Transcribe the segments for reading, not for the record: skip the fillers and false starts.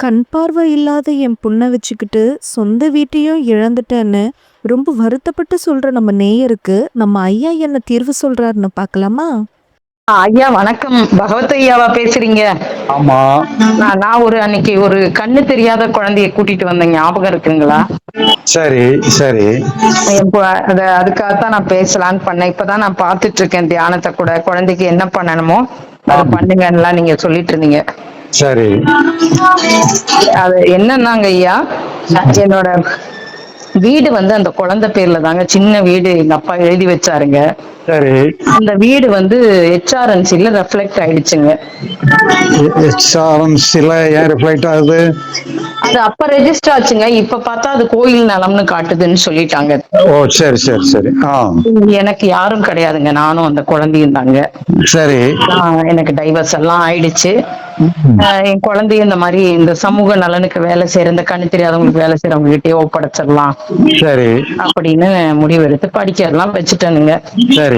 கண் பார்வை இல்லாத என் பொண்ண வச்சுக்கிட்டு சொந்த வீட்டையும் இழந்துட்டேன்னு ரொம்ப வருத்தப்பட்டு சொல்ற நம்ம நேயருக்கு நம்ம ஐயா என்ன தீர்வு சொல்றாருன்னு பார்க்கலாமா? ஐயா வணக்கம். பகவத் ஐயாவா பேசுறீங்க? ஆமா. நான் அன்னைக்கு ஒரு கண்ணு தெரியாத குழந்தைய கூட்டிட்டு வந்தேன், ஞாபகம் இருக்குங்களா? சரி சரி. அதுக்காகத்தான் நான் பேசலான்னு பண்ணேன். இப்பதான் நான் பாத்துட்டு இருக்கேன் தியானத்தை கூட. குழந்தைக்கு என்ன பண்ணணுமோ அதை பண்ணுங்கன்னா நீங்க சொல்லிட்டு இருந்தீங்க. சரி. அது என்னன்னாங்க ஐயா, என்னோட வீடு அந்த குழந்தை பேர்ல தாங்க. சின்ன வீடு எங்க அப்பா எழுதி வச்சாருங்க. சரி. அந்த வீடு HRNCல ரெஃப்ளெக்ட் ஆயிடுச்சுங்க. HRNCல ஏன் ரிஃப்ளெக்ட் ஆகுது? அது அப்ப ரெஜிஸ்டர் ஆச்சுங்க. இப்ப பார்த்தா அது கோயில் நலம்னு காட்டுதுன்னு சொல்லிட்டாங்க. ஓ சரி சரி சரி. எனக்கு யாரும் கிடையாதுங்க, நானும் அந்த குழந்தையும் தாங்க. சரி. எனக்கு டைவர்ஸ் எல்லாம் ஆயிடுச்சு. என் குழந்தைய இந்த மாதிரி இந்த சமூக நலனுக்கு வேலை செய்யற, இந்த கண்ணு தெரியாதவங்களுக்கு வேலை செய்யறவங்க கிட்டே ஒப்படைச்சிடலாம் சரி அப்படின்னு முடிவெடுத்து படிக்கலாம் வச்சுட்டேனுங்க.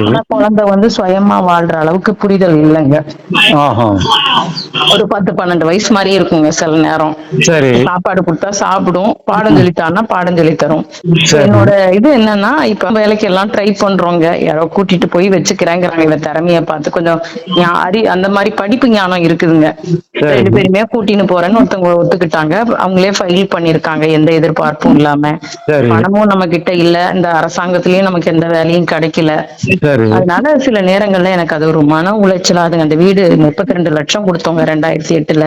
ஆனா குழந்தை சுயமா வாழ்ற அளவுக்கு புரிதல் இல்லைங்க. ஒரு 10-12 வயசு மாதிரி இருக்குங்க சில நேரம். சாப்பாடு கொடுத்தா சாப்பிடும், பாடம் சொல்லித்தான்னா பாடம் சொல்லி தரும். என்னோட இது என்னன்னா, இப்ப வேலைக்கு எல்லாம் ட்ரை பண்றோங்க. யாரோ கூட்டிட்டு போய் வச்சுக்கிறேங்கிறாங்க. இவ திறமைய பார்த்து கொஞ்சம் அந்த மாதிரி படிப்பு ஞானம் இருக்குதுங்க. 2 பேருமே கூட்டின்னு போறேன்னு ஒருத்தவங்க ஒத்துக்கிட்டாங்க. அவங்களே ஃபைல் பண்ணிருக்காங்க, எந்த எதிர்பார்ப்பும் இல்லாம. பணமும் நம்ம கிட்ட இல்ல, இந்த அரசாங்கத்திலயும் நமக்கு எந்த வேலையும் கிடைக்கல. அதனால சில நேரங்கள்ல எனக்கு அது ஒரு மன உளைச்சலாதுங்க. அந்த வீடு 32 லட்சம் கொடுத்தவங்க 2008ல.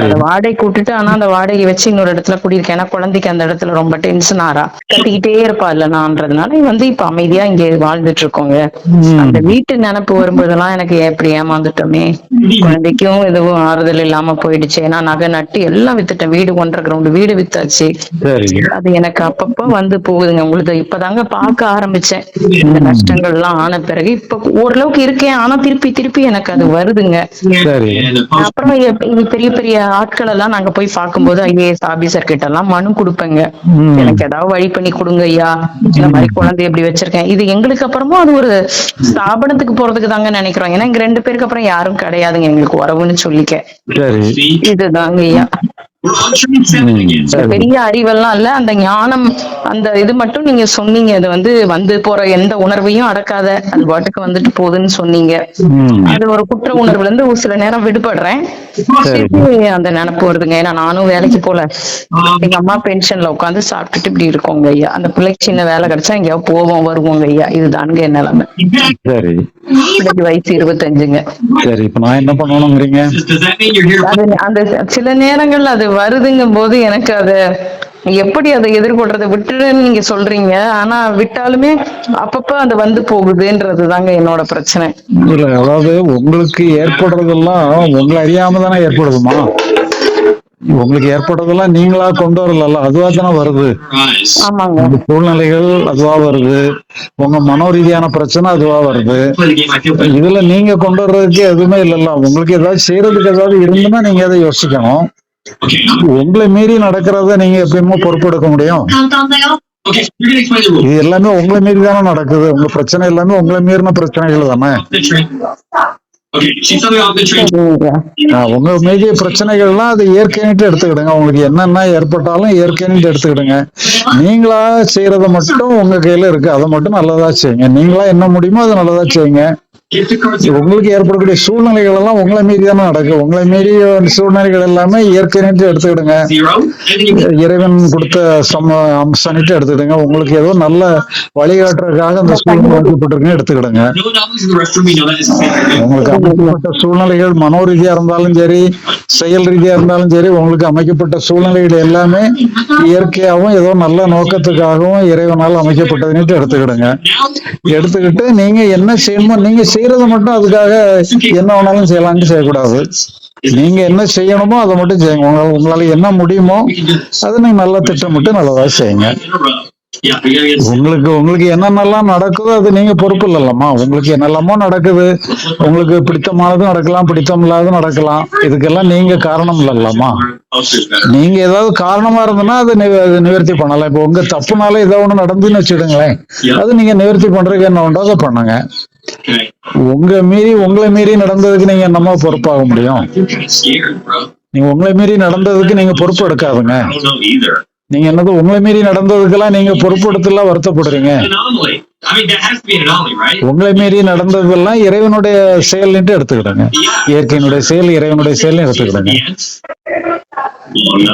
அந்த வாடகை கூட்டுட்டு, ஆனா அந்த வாடகை வச்சு இன்னொரு இடத்துல குடியிருக்கேன். ஏன்னா குழந்தைக்கு அந்த இடத்துல ரொம்ப டென்ஷன் ஆறா, கத்திக்கிட்டே இருப்பா இல்லைனான்றதுனால இப்ப அமைதியா இங்க வாழ்ந்துட்டு இருக்கோங்க. அந்த வீட்டு நினைப்பு வரும்போதெல்லாம் எனக்கு எப்படி ஏமாந்துட்டோமே, குழந்தைக்கும் எதுவும் ஆறுதல் இல்லாம போயிடுச்சு. ஏன்னா நகை நட்டு எல்லாம் வித்துட்டேன். வீடு 1.5 கிரவுண்ட் வீடு வித்தாச்சு. அது எனக்கு அப்பப்ப போகுதுங்க. உங்களுக்கு இப்பதாங்க பார்க்க ஆரம்பிச்சேன் இந்த நஷ்டங்கள் எல்லாம் ஆன பிறகு. இப்ப ஓரளவுக்கு இருக்கேன், ஆனா திருப்பி திருப்பி எனக்கு அது வருதுங்க. அப்புறம் பெரிய பெரிய ஆட்கள் எல்லாம் நாங்க போய் பார்க்கும்போது IAS ஆபீசர் கிட்ட எல்லாம் மனு கொடுப்பேங்க. எனக்கு ஏதாவது வழி பண்ணி கொடுங்க ஐயா, இந்த மாதிரி குழந்தை எப்படி வச்சிருக்கேன். இது எங்களுக்கு அப்புறமும் அது ஒரு ஸ்தாபனத்துக்கு போறதுக்கு தாங்க நினைக்கிறோம். ஏன்னா எங்க 2 பேருக்கு அப்புறம் யாரும் கிடையாதுங்க எங்களுக்கு உறவுன்னு சொல்லிக்க. இதுதாங்க ஐயா. பெரிய அறிவெல்லாம் இல்ல, அந்த ஞானம், அந்த இது மட்டும் நீங்க சொன்னீங்க. அது போற எந்த உணர்வையும் அடக்காத, அது பாட்டுக்கு வந்துட்டு போகுதுன்னு சொன்னீங்க. அது ஒரு குற்ற உணர்வுல இருந்து ஒரு சில நேரம் விடுபடுறேன். அந்த நினைப்பு வருதுங்க. ஏன்னா நானும் வேலைக்கு போல, எங்க அம்மா பென்ஷன்ல உட்காந்து சாப்பிட்டுட்டு இப்படி இருக்கோங்க ஐயா. அந்த பிள்ளைக்கு சின்ன வேலை கிடைச்சா எங்கேயாவது போவோம் வருவோங்க ஐயா. இதுதானுங்க என் நிலைமை. பிள்ளைக்கு வயசு 25ங்க. சரி, இப்ப நான் என்ன பண்ணணும்ங்கறீங்க? அந்த சில நேரங்கள்ல அது வருதுங்கும் போது எனக்கு அதை எப்படி அதை எதிர்கொள்றதை விட்டுன்னு நீங்க சொல்றீங்க. ஆனா விட்டாலுமே அப்பப்ப அது போகுதுன்றது தாங்க என்னோட பிரச்சனை. இல்ல, அதாவது உங்களுக்கு ஏற்படுறதெல்லாம் உங்களை அறியாம தானே ஏற்படுதுமா? உங்களுக்கு ஏற்படுறதெல்லாம் நீங்களா கொண்டு வரல, அதுவா தானே வருது. சூழ்நிலைகள் அதுவா வருது, உங்க மனோ ரீதியான பிரச்சனை அதுவா வருது. இதுல நீங்க கொண்டு வர்றதுக்கு எதுவுமே இல்லல்ல. உங்களுக்கு ஏதாவது செய்யறதுக்கு ஏதாவது இருந்துன்னா நீங்க அதை யோசிக்கணும். உங்களை மீறி நடக்கிறத நீங்க எப்பயுமே பொறுப்பெடுக்க முடியும்? இது எல்லாமே உங்களை மீறி தானே நடக்குது. உங்க பிரச்சனை எல்லாமே உங்களை மீறின பிரச்சனைகள் தானே. உங்க மீதிய பிரச்சனைகள்லாம் அது இயற்கைன்ட்டு எடுத்துக்கிடுங்க. உங்களுக்கு என்னென்ன ஏற்பட்டாலும் இயற்கைன்ட்டு எடுத்துக்கிடுங்க. நீங்களா செய்யறத மட்டும் உங்க கையில இருக்கு, அதை மட்டும் நல்லதா செய்யுங்க. நீங்களா என்ன முடியுமோ அதை நல்லதா செய்யுங்க. உங்களுக்கு ஏற்படக்கூடிய சூழ்நிலைகள் எல்லாம் உங்களை மீறி தானே நடக்கும். உங்களை மீறி சூழ்நிலைகள் எல்லாமே இயற்கைன்ட்டு எடுத்துக்கிடுங்க. இறைவன் கொடுத்த அம்சம்ட்டு எடுத்துக்கிடுங்க. உங்களுக்கு ஏதோ நல்ல வழிகாட்டுறதுக்காக அந்த சூழ்நிலை அமைக்கப்பட்டிருக்குன்னு எடுத்துக்கிடுங்க. உங்களுக்கு அமைக்கப்பட்ட சூழ்நிலைகள் மனோ ரீதியா இருந்தாலும் சரி, செயல் ரீதியா இருந்தாலும் சரி, உங்களுக்கு அமைக்கப்பட்ட சூழ்நிலைகள் எல்லாமே இயற்கையாகவும் ஏதோ நல்ல நோக்கத்துக்காகவும் இறைவனால் அமைக்கப்பட்டதுன்னு எடுத்துக்கிடுங்க. எடுத்துக்கிட்டு நீங்க என்ன செய்யணுமோ, நீங்க செய்யறத மட்டும் அதுக்காக என்ன வேணாலும் செய்யலாம்னு செய்யக்கூடாது. நீங்க என்ன செய்யணுமோ அதை மட்டும் செய்யுங்க. உங்களால என்ன முடியுமோ அதை நீங்க நல்லா திட்டமிட்டு நல்லதா செய்யுங்க. உங்களுக்கு என்னென்னலாம் நடக்குதோ அது நீங்க பொறுப்பு இல்லல்லம்மா. உங்களுக்கு என்னெல்லாமோ நடக்குது, உங்களுக்கு பிடித்தமானதும் நடக்கலாம், பிடித்தம் இல்லாததும் நடக்கலாம். இதுக்கெல்லாம் நீங்க காரணம் இல்லல்லம்மா. நீங்க ஏதாவது காரணமா இருந்ததுன்னா அதை நிவர்த்தி பண்ணலாம். இப்ப உங்க தப்புனால ஏதோ ஒண்ணு நடந்துன்னு வச்சுடுங்களேன், அது நீங்க நிவர்த்தி பண்றதுக்கு என்ன உண்டோ அதை பண்ணுங்க. உங்களை மீறி நடந்ததுக்கு நீங்க என்னமா பொறுப்பாக முடியும்? நீங்க உங்களை மீறி நடந்ததுக்கு நீங்க பொறுப்பு எடுக்காதுங்க. நீங்க என்னது உங்களை மீறி நடந்ததுக்கெல்லாம் நீங்க பொறுப்பெடுத்துலாம் வருத்தப்படுறீங்க. உங்களை மீறி நடந்ததெல்லாம் இறைவனுடைய செயல்ன்ட்டு எடுத்துக்கிடுங்க. இயற்கையினுடைய செயல் இறைவனுடைய செயல் எடுத்துக்கிடுங்க.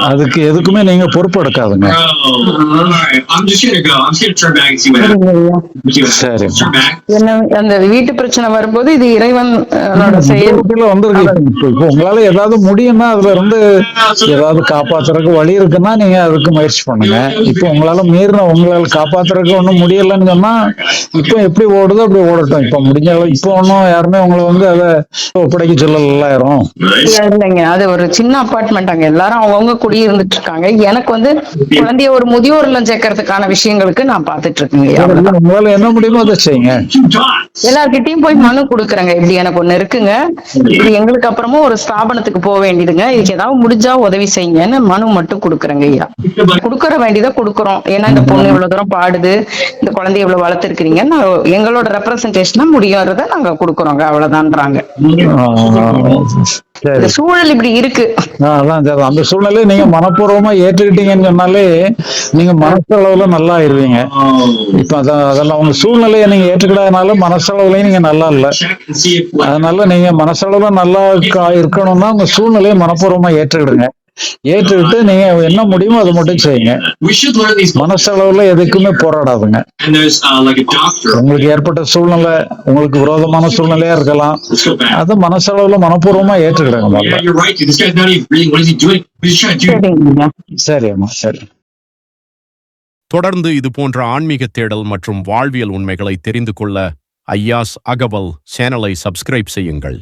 அதுக்கு எதுக்குமே நீங்க பொறுப்பு எடுக்காதுங்க. சரி. என்ன அந்த வீட்டு பிரச்சனை வரும்போது இது இறைவனோட செயல் வந்திருக்கு. இப்போ உங்களால ஏதாவது முடியும்னா அதுல இருந்து ஏதாவது காப்பாத்துறதுக்கு வழி இருக்குன்னா நீங்க அதுக்கு முயற்சி பண்ணுங்க. இப்போ உங்களால உங்களால காப்பாத்துறதுக்கு ஒண்ணும் முடியலன்னு சொன்னா இப்போ எப்படி ஓடுதோ அப்படி ஓடட்டும். இப்ப முடிஞ்ச அளவு இப்போ ஒன்னும் யாருமே உங்களை வந்து அதை ஒப்படைக்க சொல்லல. இல்லைங்க, அது ஒரு சின்ன அபார்ட்மெண்ட், அங்க எல்லாரும் அவங்க குடி இருந்துட்டு இருக்காங்க. எனக்கு வந்து குழந்தைய ஒரு முதியோர் இல்லம் சேர்க்கறதுக்கான விஷயங்களுக்கு நான் பாத்துட்டு இருக்கேங்க. உங்களால என்ன முடியுமோ அதை செய்யுங்க. எல்லார்கிட்டயும் போய் மனு கொடுக்குறேங்க, இப்படி எனக்கு ஒண்ணு இருக்குங்க, இது எங்களுக்கு அப்புறமும் ஒரு ஸ்தாபனத்துக்கு போக வேண்டியதுங்க, இதுக்கு ஏதாவது முடிஞ்சா உதவி செய்யுங்கன்னு மனு மட்டும் கொடுக்குறேங்க ஐயா. கொடுக்கற வேண்டியதை கொடுக்குறோம். ஏன்னா இந்த பொண்ணு இவ்வளவு தூரம் பாடுது, இந்த குழந்தைய இவ்வளவு வளர்த்துருக்கீங்க, எங்களோட ரெப்ரசன்டேஷனா முடியாததை நாங்க கொடுக்குறோங்க, அவ்வளவுதான்றாங்க. சூழல் இப்படி இருக்கு. அந்த சூழ்நிலை நீங்க மனப்பூர்வமா ஏற்றுக்கிட்டீங்கன்னு சொன்னாலே நீங்க மனசளவுல நல்லா ஆயிருவீங்க. இப்ப அதெல்லாம் உங்க சூழ்நிலையை நீங்க ஏற்றுக்கிடாதனால மனசளவுலயும் நீங்க நல்லா இல்ல. அதனால நீங்க மனசளவுல நல்லா இருக்கணும்னா உங்க சூழ்நிலையை மனப்பூர்வமா ஏற்றுக்கிடுங்க. ஏற்றுக்கிட்டு நீங்க என்ன முடியுமோ அதை மட்டும் செய்யுங்க. மனசளவுல எதுக்குமே போராடாதுங்க. உங்களுக்கு ஏற்பட்ட சூழ்நிலை உங்களுக்கு விரோதமான சூழ்நிலையா இருக்கலாம், அது மனசளவுல மனப்பூர்வமா ஏற்றுக்கிடுங்க. சரிம்மா, சரி. தொடர்ந்து இது போன்ற ஆன்மீக தேடல் மற்றும் வாழ்வியல் உண்மைகளை தெரிந்து கொள்ள ஐயாஸ் அகவல் சேனலை சப்ஸ்கிரைப் செய்யுங்கள்.